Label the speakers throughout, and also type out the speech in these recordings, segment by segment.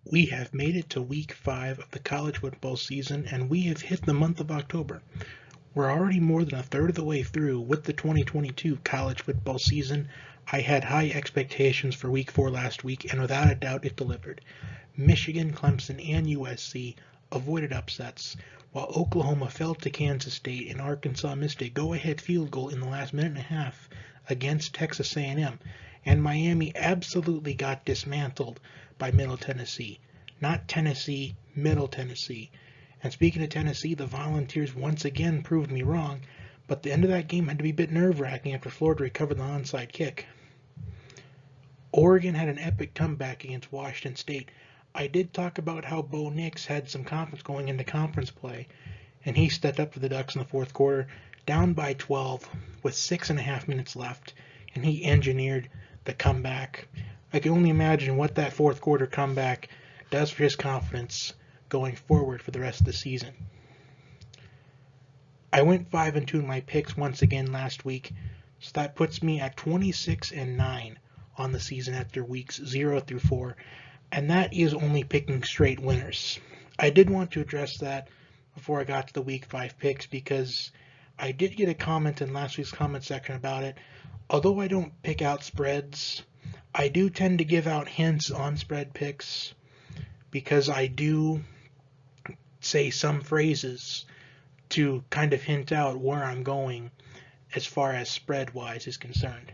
Speaker 1: We have made it to week 5 of the college football season, and we have hit the month of October. We're already more than a third of the way through with the 2022 college football season. I had high expectations for week 4 last week, and without a doubt it delivered. Michigan, Clemson, and USC avoided upsets, while Oklahoma fell to Kansas State and Arkansas missed a go-ahead field goal in the last minute and a half against Texas A&M, and Miami absolutely got dismantled by Middle Tennessee. Not Tennessee, Middle Tennessee. And speaking of Tennessee, the Volunteers once again proved me wrong, but the end of that game had to be a bit nerve-wracking after Florida recovered the onside kick. Oregon had an epic comeback against Washington State. I did talk about how Bo Nix had some confidence going into conference play, and he stepped up for the Ducks in the fourth quarter, down by 12 with 6.5 minutes left, and he engineered the comeback. I can only imagine what that fourth quarter comeback does for his confidence going forward for the rest of the season. I went 5-2 in my picks once again last week, so that puts me at 26-9 on the season after weeks 0 through 4, and that is only picking straight winners. I did want to address that before I got to the week 5 picks because I did get a comment in last week's comment section about it. Although I don't pick out spreads, I do tend to give out hints on spread picks because I do say some phrases to kind of hint out where I'm going as far as spread-wise is concerned.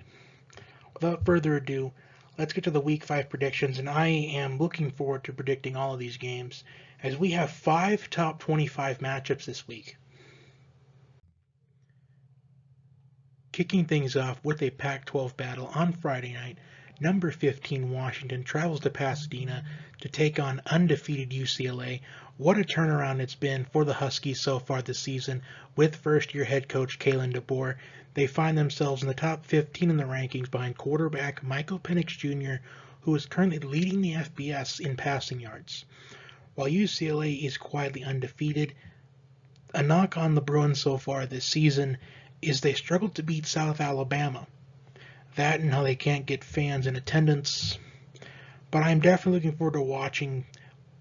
Speaker 1: Without further ado, let's get to the Week 5 predictions, and I am looking forward to predicting all of these games as we have 5 top 25 matchups this week. Kicking things off with a Pac-12 battle on Friday night, number 15 Washington travels to Pasadena to take on undefeated UCLA. What a turnaround it's been for the Huskies so far this season with first-year head coach Kalen DeBoer. They find themselves in the top 15 in the rankings behind quarterback Michael Penix Jr., who is currently leading the FBS in passing yards. While UCLA is quietly undefeated, a knock on the Bruins so far this season is they struggled to beat South Alabama. That and how they can't get fans in attendance. But I'm definitely looking forward to watching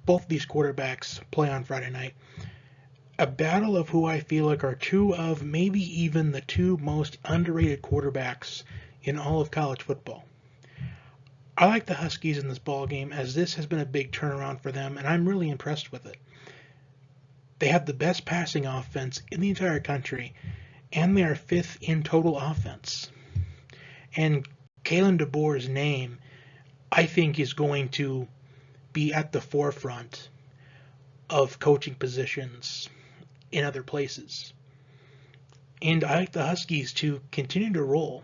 Speaker 1: both these quarterbacks play on Friday night. A battle of who I feel like are two of maybe even the two most underrated quarterbacks in all of college football. I like the Huskies in this ball game as this has been a big turnaround for them, and I'm really impressed with it. They have the best passing offense in the entire country, and they are 5th in total offense. And Kalen DeBoer's name, I think, is going to be at the forefront of coaching positions in other places. And I like the Huskies to continue to roll.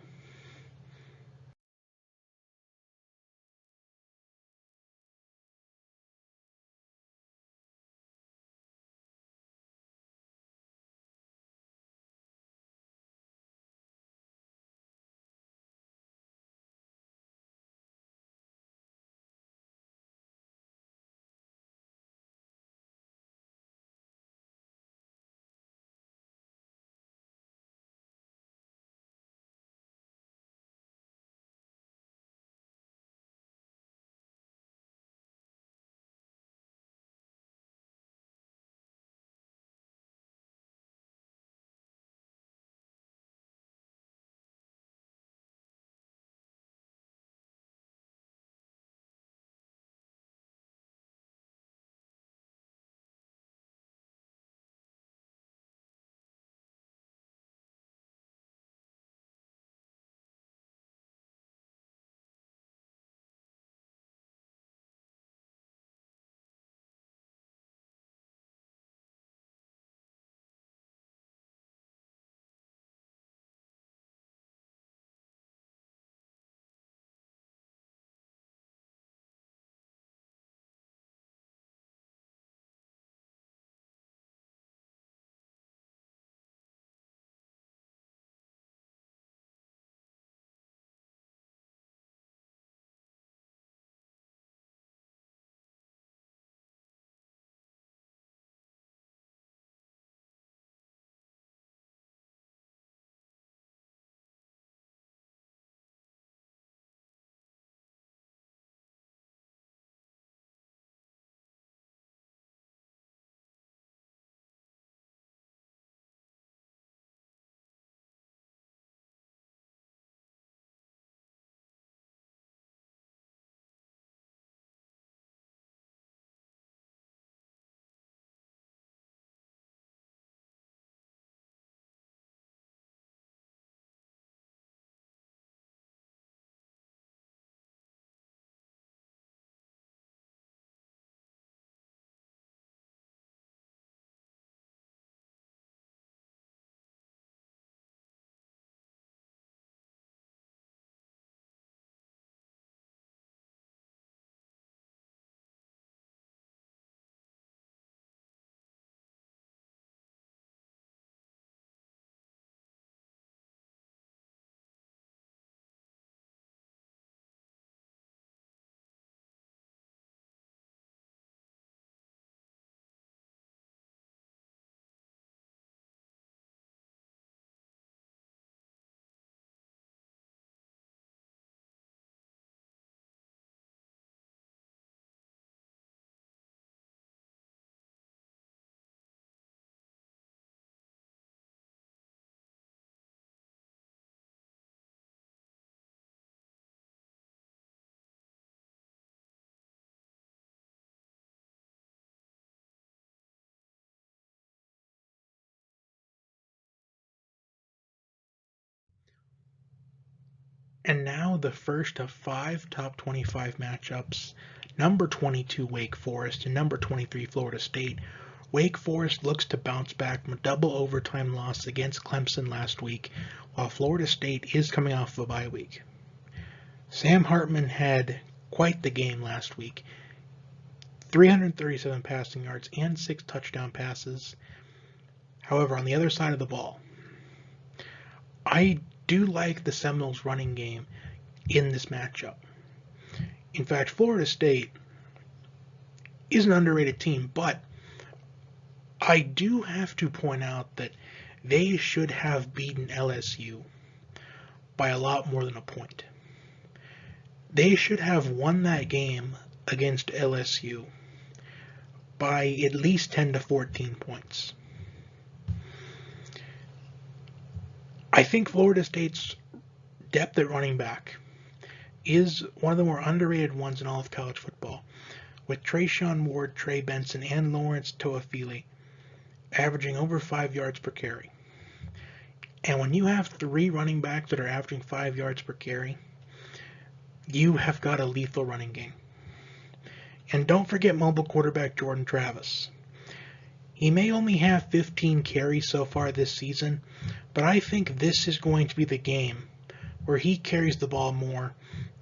Speaker 1: And now the first of 5 top 25 matchups. Number 22 Wake Forest and number 23 Florida State. Wake Forest looks to bounce back from a double overtime loss against Clemson last week, while Florida State is coming off of a bye week. Sam Hartman had quite the game last week. 337 passing yards and 6 touchdown passes. However, on the other side of the ball, I do like the Seminoles running game in this matchup. In fact, Florida State is an underrated team, but I do have to point out that they should have beaten LSU by a lot more than a point. They should have won that game against LSU by at least 10 to 14 points. I think Florida State's depth at running back is one of the more underrated ones in all of college football, with Trayshawn Ward, Trey Benson, and Lawrence Toafili averaging over 5 yards per carry. And when you have 3 running backs that are averaging 5 yards per carry, you have got a lethal running game. And don't forget mobile quarterback Jordan Travis. He may only have 15 carries so far this season, but I think this is going to be the game where he carries the ball more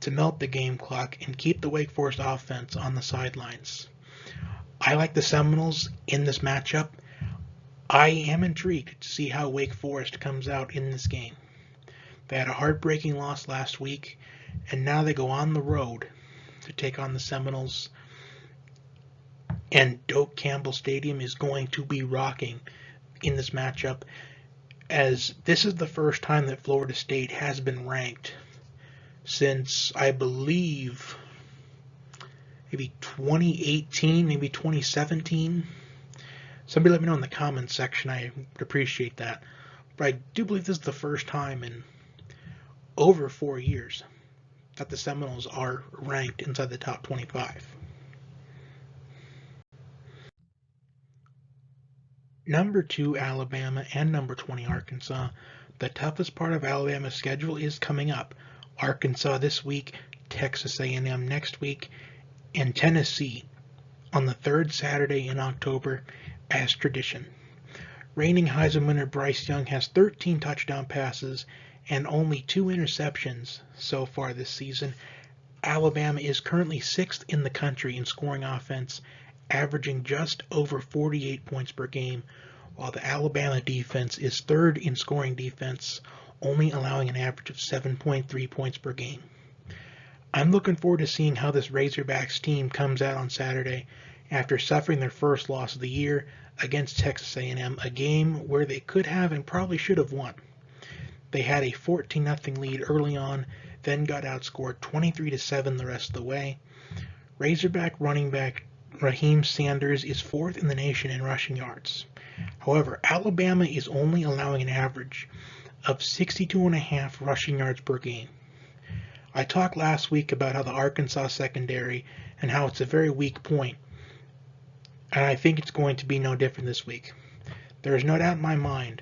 Speaker 1: to melt the game clock and keep the Wake Forest offense on the sidelines. I like the Seminoles in this matchup. I am intrigued to see how Wake Forest comes out in this game. They had a heartbreaking loss last week, and now they go on the road to take on the Seminoles. And Doak Campbell Stadium is going to be rocking in this matchup, as this is the first time that Florida State has been ranked since, I believe, maybe 2018, maybe 2017. Somebody let me know in the comments section. I would appreciate that. But I do believe this is the first time in over 4 years that the Seminoles are ranked inside the top 25. Number 2 Alabama and number 20 Arkansas. The toughest part of Alabama's schedule is coming up. Arkansas this week, Texas A&M next week, and Tennessee on the third Saturday in October as tradition. Reigning Heisman winner Bryce Young has 13 touchdown passes and only 2 interceptions so far this season. Alabama is currently 6th in the country in scoring offense, averaging just over 48 points per game, while the Alabama defense is 3rd in scoring defense, only allowing an average of 7.3 points per game. I'm looking forward to seeing how this Razorbacks team comes out on Saturday after suffering their first loss of the year against Texas A&M, a game where they could have and probably should have won. They had a 14-0 lead early on, then got outscored 23-7 the rest of the way. Razorback running back Raheem Sanders is 4th in the nation in rushing yards. However, Alabama is only allowing an average of 62.5 rushing yards per game. I talked last week about how the Arkansas secondary and how it's a very weak point, and I think it's going to be no different this week. There is no doubt in my mind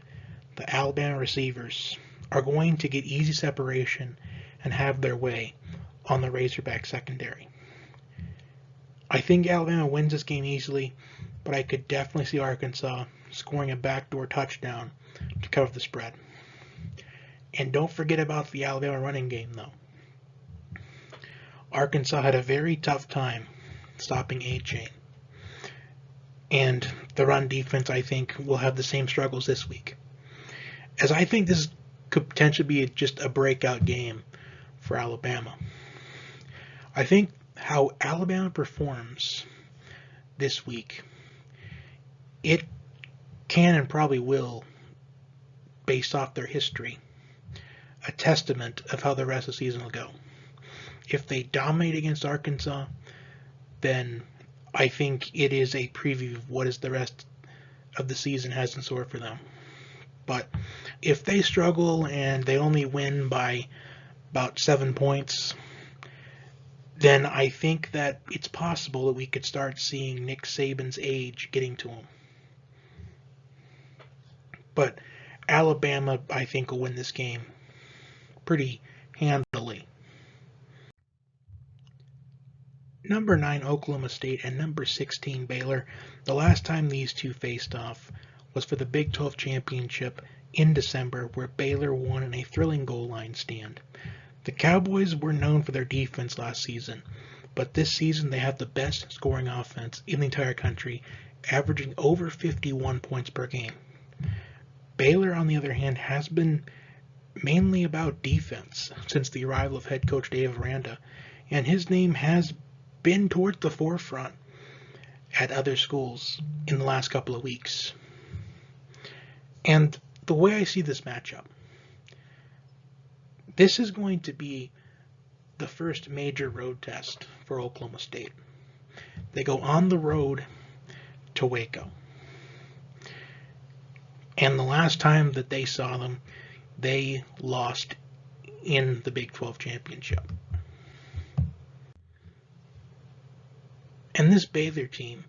Speaker 1: the Alabama receivers are going to get easy separation and have their way on the Razorback secondary. I think Alabama wins this game easily, but I could definitely see Arkansas scoring a backdoor touchdown to cover the spread. And don't forget about the Alabama running game, though. Arkansas had a very tough time stopping A-Chain. And the run defense, I think, will have the same struggles this week. As I think this could potentially be just a breakout game for Alabama. I think how Alabama performs this week, it can and probably will, based off their history, a testament of how the rest of the season will go. If they dominate against Arkansas, then I think it is a preview of what is the rest of the season has in store for them. But if they struggle and they only win by about 7 points, then I think that it's possible that we could start seeing Nick Saban's age getting to him. But Alabama, I think, will win this game pretty handily. Number 9 Oklahoma State and number 16 Baylor. The last time these two faced off was for the Big 12 championship in December, where Baylor won in a thrilling goal line stand. The Cowboys were known for their defense last season, but this season they have the best scoring offense in the entire country, averaging over 51 points per game. Baylor, on the other hand, has been mainly about defense since the arrival of head coach Dave Aranda, and his name has been towards the forefront at other schools in the last couple of weeks. And the way I see this matchup, this is going to be the first major road test for Oklahoma State. They go on the road to Waco. And the last time that they saw them, they lost in the Big 12 championship. And this Baylor team,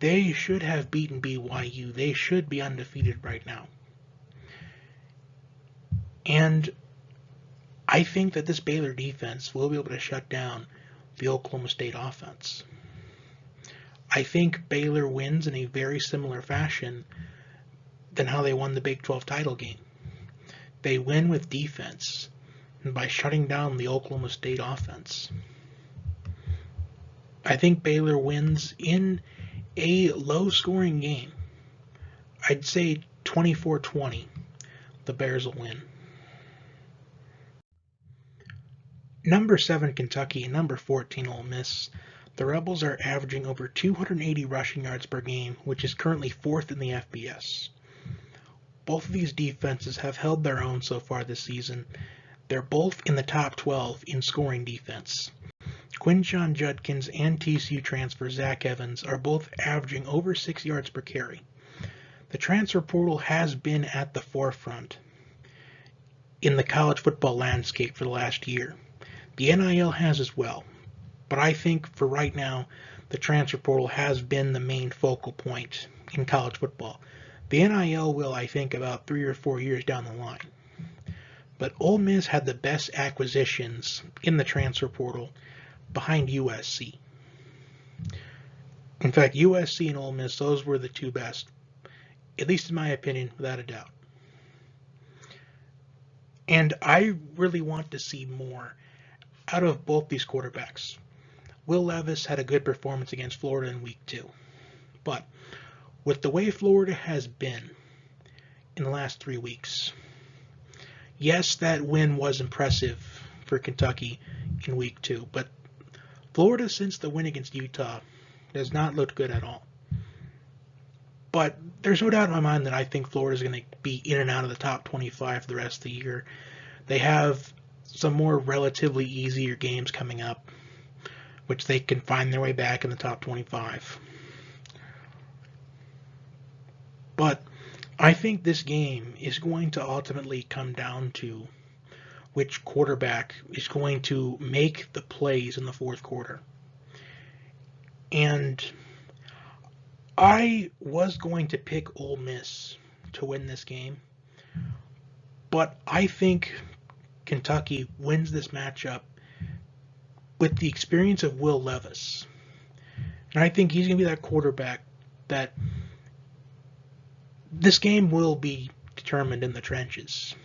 Speaker 1: they should have beaten BYU. They should be undefeated right now. And I think that this Baylor defense will be able to shut down the Oklahoma State offense. I think Baylor wins in a very similar fashion than how they won the Big 12 title game. They win with defense and by shutting down the Oklahoma State offense. I think Baylor wins in a low-scoring game. I'd say 24-20. The Bears will win. Number 7 Kentucky and number 14 Ole Miss. The Rebels are averaging over 280 rushing yards per game, which is currently 4th in the FBS. Both of these defenses have held their own so far this season. They're both in the top 12 in scoring defense. Quinshon Judkins and TCU transfer Zach Evans are both averaging over 6 yards per carry. The transfer portal has been at the forefront in the college football landscape for the last year. The NIL has as well, but I think for right now, the transfer portal has been the main focal point in college football. The NIL will, I think, about 3 or 4 years down the line. But Ole Miss had the best acquisitions in the transfer portal behind USC. In fact, USC and Ole Miss, those were the two best, at least in my opinion, without a doubt. And I really want to see more out of both these quarterbacks. Will Levis had a good performance against Florida in week 2. But with the way Florida has been in the last 3 weeks, yes, that win was impressive for Kentucky in week 2, but Florida, since the win against Utah, has not looked good at all. But there's no doubt in my mind that I think Florida is going to be in and out of the top 25 for the rest of the year. They have some more relatively easier games coming up, which they can find their way back in the top 25. But I think this game is going to ultimately come down to which quarterback is going to make the plays in the fourth quarter. And I was going to pick Ole Miss to win this game, but I think Kentucky wins this matchup with the experience of Will Levis. And I think he's going to be that quarterback that this game will be determined in the trenches.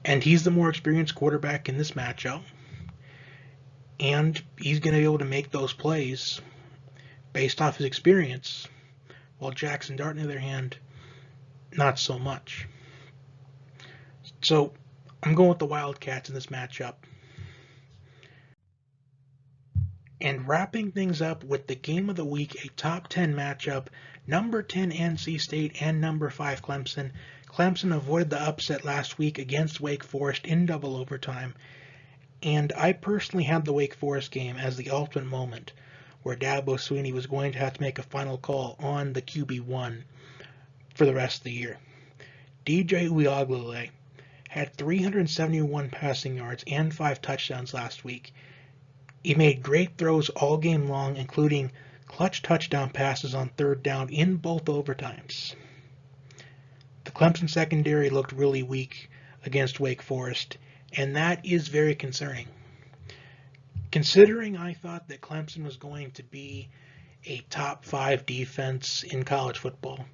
Speaker 1: And he's the more experienced quarterback in this matchup. And he's going to be able to make those plays based off his experience. While Jackson Dart, on the other hand, not so much. So I'm going with the Wildcats in this matchup. And wrapping things up with the game of the week, a top 10 matchup, number 10 NC State and number 5 Clemson. Clemson avoided the upset last week against Wake Forest in double overtime, and I personally had the Wake Forest game as the ultimate moment where Dabo Swinney was going to have to make a final call on the QB1 for the rest of the year. DJ Uiagalelei had 371 passing yards and 5 touchdowns last week. He made great throws all game long, including clutch touchdown passes on third down in both overtimes. The Clemson secondary looked really weak against Wake Forest, and that is very concerning. Considering I thought that Clemson was going to be a top 5 defense in college football,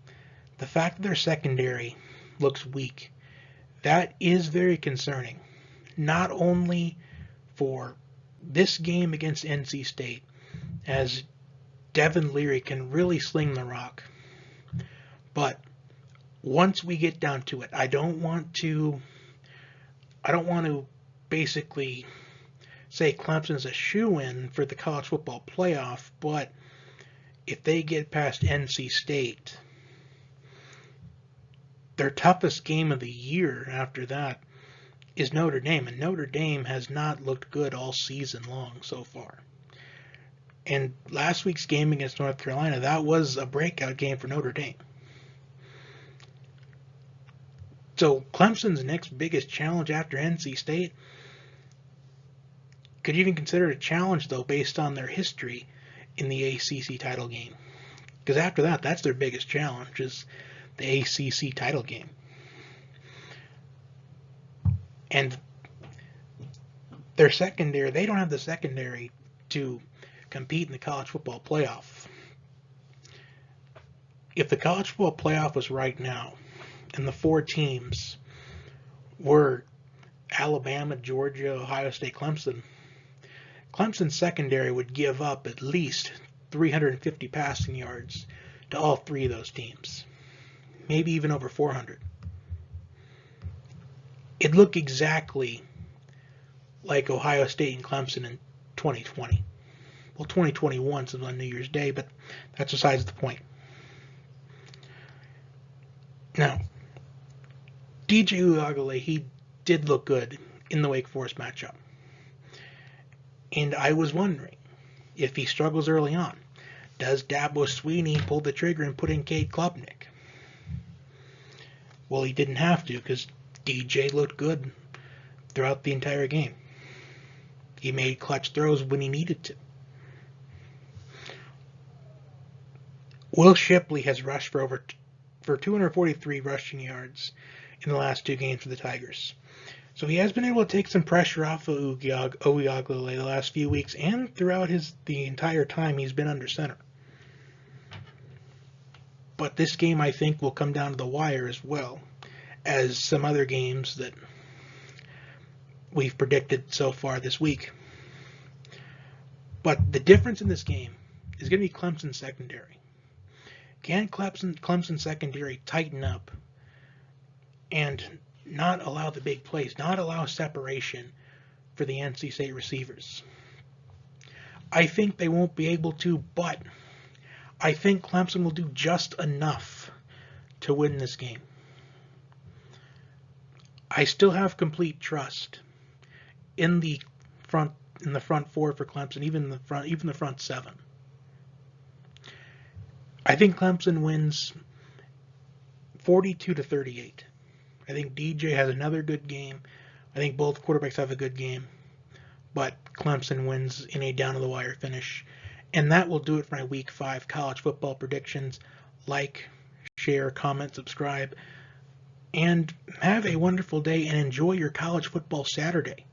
Speaker 1: the fact that their secondary looks weak, that is very concerning. Not only for this game against NC State, as Devin Leary can really sling the rock, but once we get down to it, I don't want to basically say Clemson's a shoo-in for the college football playoff, but if they get past NC State, their toughest game of the year after that is Notre Dame, and Notre Dame has not looked good all season long so far. And last week's game against North Carolina, that was a breakout game for Notre Dame. So Clemson's next biggest challenge after NC State could even consider it a challenge, though, based on their history in the ACC title game. Because after that, that's their biggest challenge, is the ACC title game. And their secondary, they don't have the secondary to compete in the college football playoff. If the college football playoff was right now, and the 4 teams were Alabama, Georgia, Ohio State, Clemson, Clemson's secondary would give up at least 350 passing yards to all 3 of those teams. Maybe even over 400. It looked exactly like Ohio State and Clemson in 2020. Well, 2021 is on New Year's Day, but that's besides the point. Now, DJ Uiagalelei, he did look good in the Wake Forest matchup. And I was wondering, if he struggles early on, does Dabo Swinney pull the trigger and put in Cade Klubnik? Well, he didn't have to, because DJ looked good throughout the entire game. He made clutch throws when he needed to. Will Shipley has rushed for 243 rushing yards in the last 2 games for the Tigers. So he has been able to take some pressure off of Uiagalelei the last few weeks and throughout the entire time he's been under center. But this game, I think, will come down to the wire as well as some other games that we've predicted so far this week. But the difference in this game is going to be Clemson's secondary. Can Clemson secondary tighten up and not allow the big plays, not allow separation for the NC State receivers? I think they won't be able to, but I think Clemson will do just enough to win this game. I still have complete trust in the front 4 for Clemson, even the front 7. I think Clemson wins 42-38. I think DJ has another good game. I think both quarterbacks have a good game. But Clemson wins in a down-to-the-wire finish. And that will do it for my Week 5 college football predictions. Like, share, comment, subscribe. And have a wonderful day and enjoy your college football Saturday.